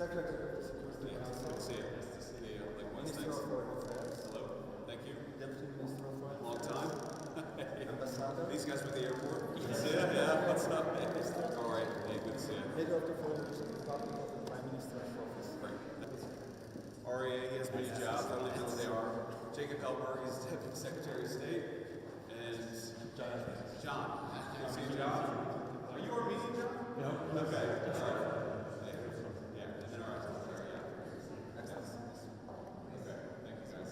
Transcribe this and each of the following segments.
Secretary of the Security Council. See you. Nice to see you. Likewise, Minister thanks. of Foreign Affairs. Hello. Thank you. Deputy Minister of Foreign Long Affairs. time. Ambassador. These guys were at the airport. Good to see you. Yeah, what's up? All right. Hey, good to see you. Head of the Foreign Department of the Prime Minister's office. Great. REA, he has many jobs. I don't even know what they are. Jacob Helber, he's Deputy Secretary of State. And John. You see John? Are you Armenian, John? No. Okay. All right. Yeah. And then all right. There, yeah. Okay. Thank you, guys.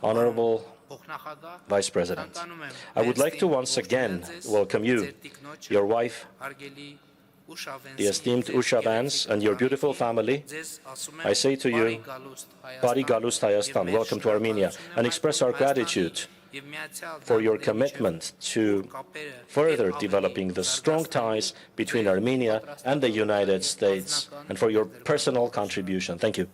Honorable Vice President, I would like to once again welcome you, your wife, the esteemed Usha Vance, and your beautiful family. I say to you, Bari Galust Hayastan, welcome to Armenia, and express our gratitude for your commitment to further developing the strong ties between Armenia and the United States, and for your personal contribution. Thank you.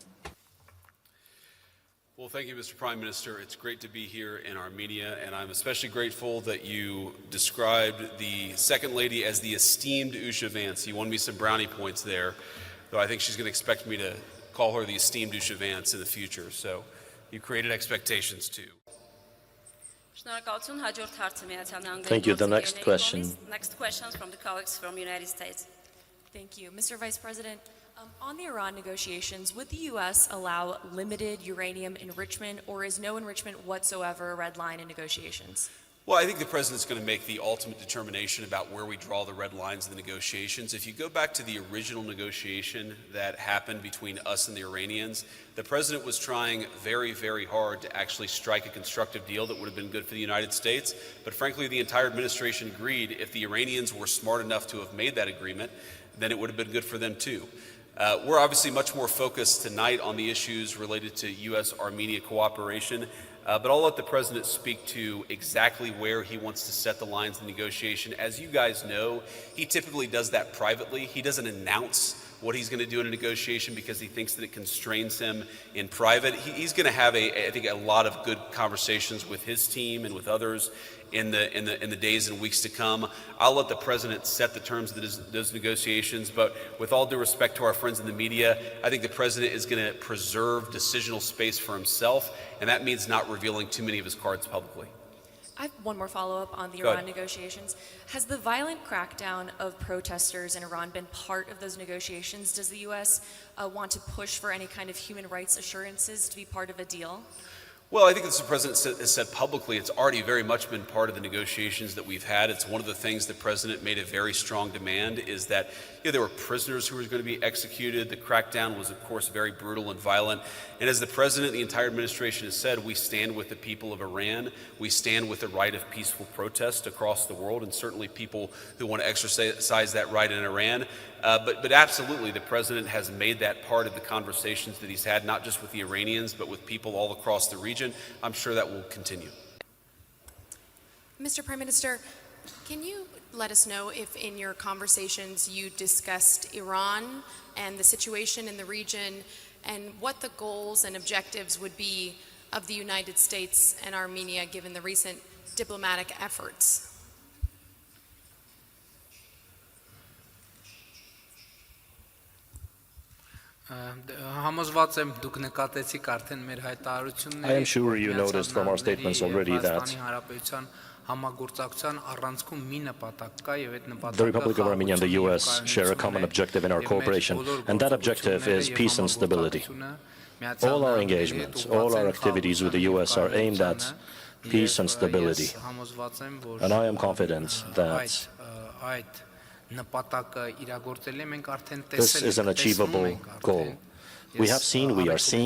Well, thank you, Mr. Prime Minister. It's great to be here in Armenia, and I'm especially grateful that you described the Second Lady as the esteemed Usha Vance. You won me some brownie points there, though I think she's going to expect me to call her the esteemed Usha Vance in the future. So you created expectations, too. Thank you. The next question. Next question from the colleagues from the United States. Thank you. Mr. Vice President, on the Iran negotiations, would the U.S. allow limited uranium enrichment, or is no enrichment whatsoever a red line in negotiations? Well, I think the President's going to make the ultimate determination about where we draw the red lines in the negotiations. If you go back to the original negotiation that happened between us and the Iranians, the President was trying very, very hard to actually strike a constructive deal that would have been good for the United States. But frankly, the entire administration agreed if the Iranians were smart enough to have made that agreement, then it would have been good for them too. We're obviously much more focused tonight on the issues related to U.S.-Armenia cooperation, but I'll let the President speak to exactly where he wants to set the lines of the negotiation. As you guys know, he typically does that privately. He doesn't announce what he's going to do in a negotiation because he thinks that it constrains him in private. He's going to have, I think, a lot of good conversations with his team and with others in the days and weeks to come. I'll let the President set the terms of those negotiations, but with all due respect to our friends in the media, I think the President is going to preserve decisional space for himself, and that means not revealing too many of his cards publicly. I have one more follow-up on the Iran negotiations. Has the violent crackdown of protesters in Iran been part of those negotiations? Does the U.S. Want to push for any kind of human rights assurances to be part of a deal? Well, I think as the President has said publicly, it's already very much been part of the negotiations that we've had. It's one of the things the President made a very strong demand is that there were prisoners who were going to be executed. The crackdown was, of course, very brutal and violent. And as the President, the entire administration has said, we stand with the people of Iran. We stand with the right of peaceful protest across the world, and certainly people who want to exercise that right in Iran. But absolutely, the President has made that part of the conversations that he's had, not just with the Iranians, but with people all across the region. I'm sure that will continue. Mr. Prime Minister, can you let us know if in your conversations you discussed Iran and the situation in the region and what the goals and objectives would be of the United States and Armenia given the recent diplomatic efforts? I am sure you noticed from our statements already that the Republic of Armenia and the U.S. share a common objective in our cooperation, and that objective is peace and stability. All our engagements, all our activities with the U.S. are aimed at peace and stability, and I am confident that this is an achievable goal. We are seeing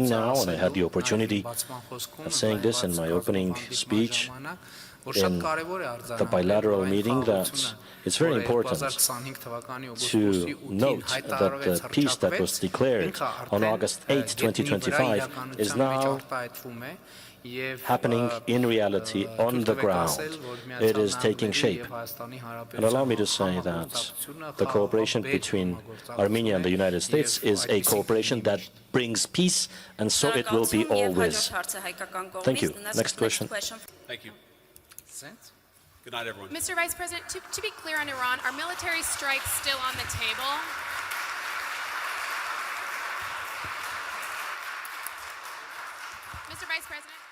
now, and I had the opportunity of saying this in my opening speech in the bilateral meeting, that it's very important to note that the peace that was declared on August 8, 2025 is now happening in reality on the ground. It is taking shape. And allow me to say that the cooperation between Armenia and the United States is a cooperation that brings peace, and so it will be always. Thank you. Next question. Thank you. Good night, everyone. Mr. Vice President, to be clear on Iran, are military strikes still on the table? Mr. Vice President?